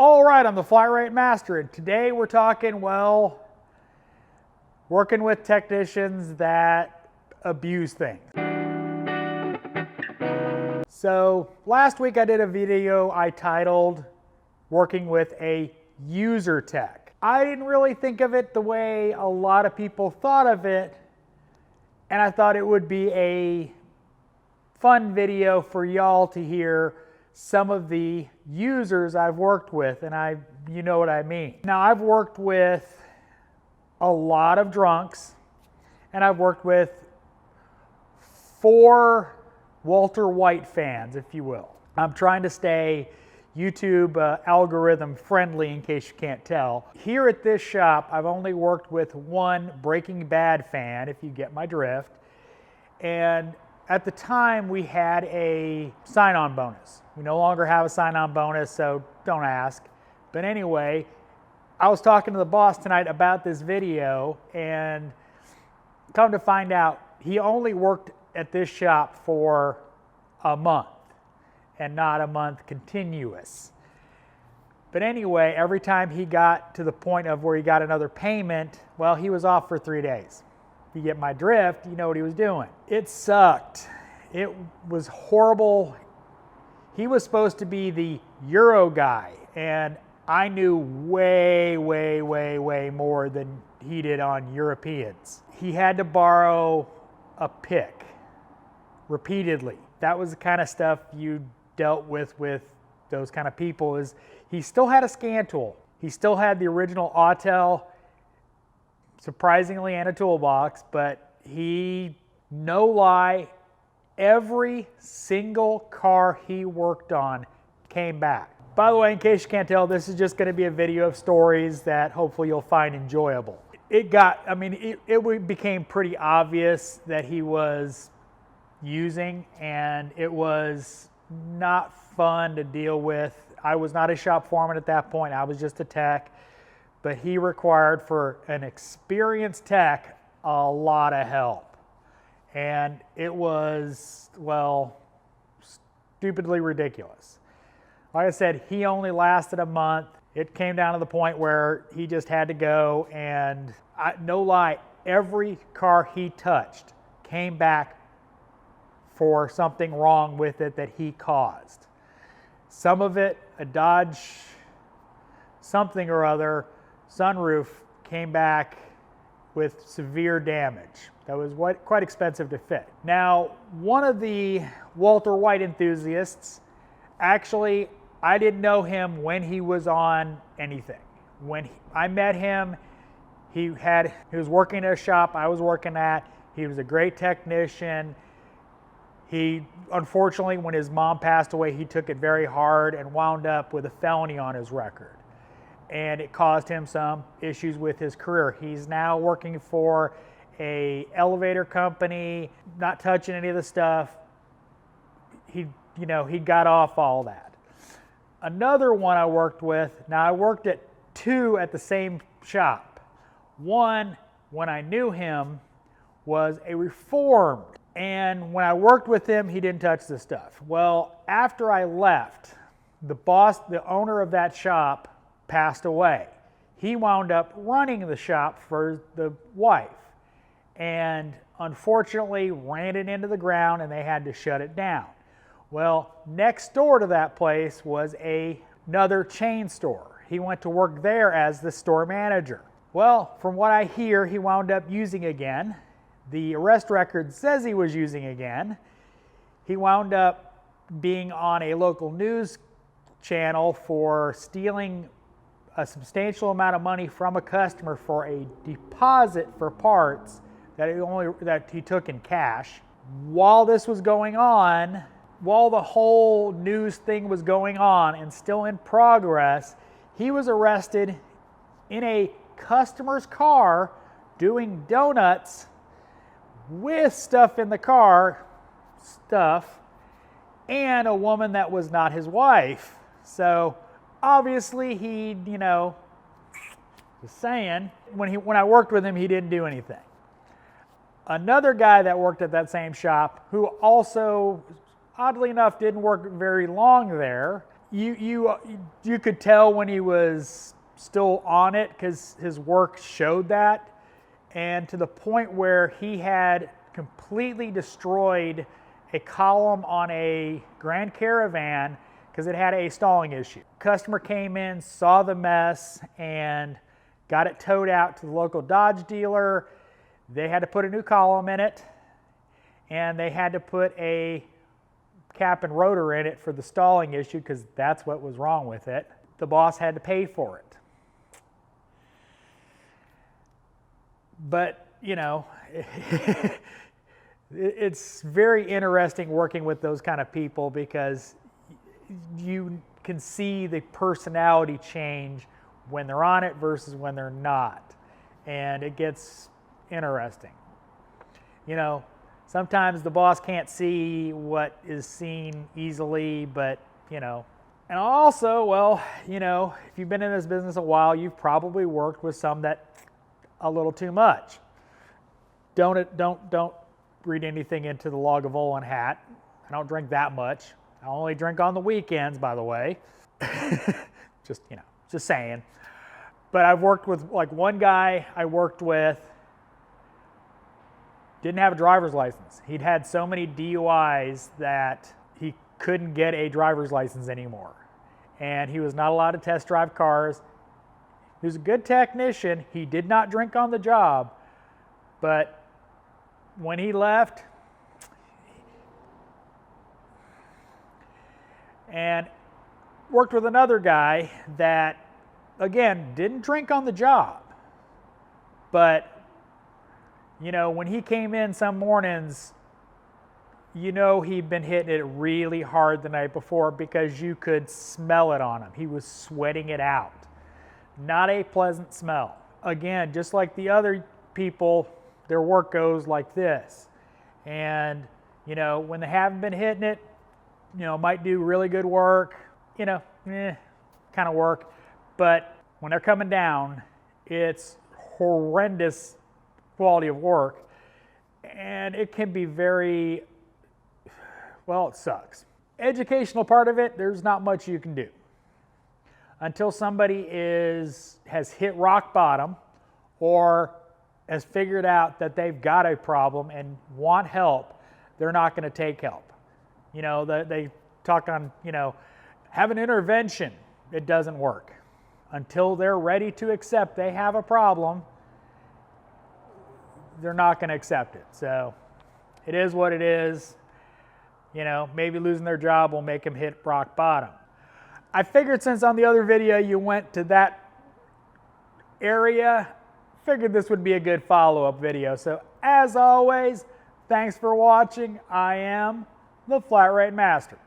All right, I'm the flatratemaster, and today we're talking, well, working with technicians that abuse things. So last week I did a video I titled Working with a User Tech. I didn't really think of it the way a lot of people thought of it, and I thought it would be a fun video for y'all to hear some of the users I've worked with, and you know what I mean. Now, I've worked with a lot of drunks, and I've worked with 4 Walter White fans, if you will. I'm trying to stay YouTube algorithm friendly in case you can't tell. Here at this shop, I've only worked with 1 Breaking Bad fan, if you get my drift, and at the time, we had a sign-on bonus. We no longer have a sign-on bonus, so don't ask. But anyway, I was talking to the boss tonight about this video, and come to find out, he only worked at this shop for a month, and not a month continuous. But anyway, every time he got to the point of where he got another payment, well, he was off for 3 days. You get my drift, you know what he was doing. It sucked. It was horrible. He was supposed to be the Euro guy, and I knew way more than he did on Europeans. He had to borrow a pick repeatedly. That was the kind of stuff you dealt with those kind of people. Is he still had a scan tool. He still had the original Autel, surprisingly, and a toolbox, but he, no lie, every single car he worked on came back. By the way, in case you can't tell, this is just going to be a video of stories that hopefully you'll find enjoyable. It became pretty obvious that he was using, and it was not fun to deal with. I was not a shop foreman at that point. I was just a tech. But he required, for an experienced tech, a lot of help. And it was, well, stupidly ridiculous. Like I said, he only lasted a month. It came down to the point where he just had to go, and no lie, every car he touched came back for something wrong with it that he caused. Some of it, a Dodge something or other, sunroof, came back with severe damage. That was quite expensive to fit. Now, one of the Walter White enthusiasts, actually, I didn't know him when he was on anything. When I met him, he was working at a shop I was working at. He was a great technician. He, unfortunately, when his mom passed away, he took it very hard and wound up with a felony on his record. And it caused him some issues with his career. He's now working for an elevator company, not touching any of the stuff. He got off all that. Another one I worked with, now I worked at 2 at the same shop. One, when I knew him, was a reformed. And when I worked with him, he didn't touch the stuff. Well, after I left, the owner of that shop, passed away. He wound up running the shop for the wife, and unfortunately ran it into the ground, and they had to shut it down. Well, next door to that place was another chain store. He went to work there as the store manager. Well, from what I hear, he wound up using again. The arrest record says he was using again. He wound up being on a local news channel for stealing a substantial amount of money from a customer for a deposit for parts that he took in cash. While this was going on, while the whole news thing was going on and still in progress, he was arrested in a customer's car doing donuts with stuff in the car, and a woman that was not his wife. So obviously, he, just saying, when I worked with him, he didn't do anything. Another guy that worked at that same shop, who also, oddly enough, didn't work very long there, you could tell when he was still on it because his work showed that, and to the point where he had completely destroyed a column on a Grand Caravan because it had a stalling issue. Customer came in, saw the mess, and got it towed out to the local Dodge dealer. They had to put a new column in it, and they had to put a cap and rotor in it for the stalling issue because that's what was wrong with it. The boss had to pay for it. But, you know, it's very interesting working with those kind of people because you can see the personality change when they're on it versus when they're not. And it gets interesting. You know, sometimes the boss can't see what is seen easily, but, you know. And also, well, you know, if you've been in this business a while, you've probably worked with some that a little too much. Don't read anything into the Lagavulin hat. I don't drink that much. I only drink on the weekends, by the way. Just, you know, just saying. But I've worked with, like, one guy I worked with didn't have a driver's license. He'd had so many DUIs that he couldn't get a driver's license anymore. And he was not allowed to test drive cars. He was a good technician. He did not drink on the job. But when he left, and worked with another guy that, again, didn't drink on the job. But, you know, when he came in some mornings, you know he'd been hitting it really hard the night before because you could smell it on him. He was sweating it out. Not a pleasant smell. Again, just like the other people, their work goes like this. And, you know, when they haven't been hitting it, you know, might do really good work, you know, kind of work. But when they're coming down, it's horrendous quality of work. And it can be very, well, it sucks. Educational part of it, there's not much you can do. Until somebody has hit rock bottom or has figured out that they've got a problem and want help, they're not going to take help. You know, they talk on, you know, have an intervention. It doesn't work. Until they're ready to accept they have a problem, they're not going to accept it. So it is what it is. You know, maybe losing their job will make them hit rock bottom. I figured since on the other video you went to that area, figured this would be a good follow-up video. So as always, thanks for watching. I am the Flat Rate Master.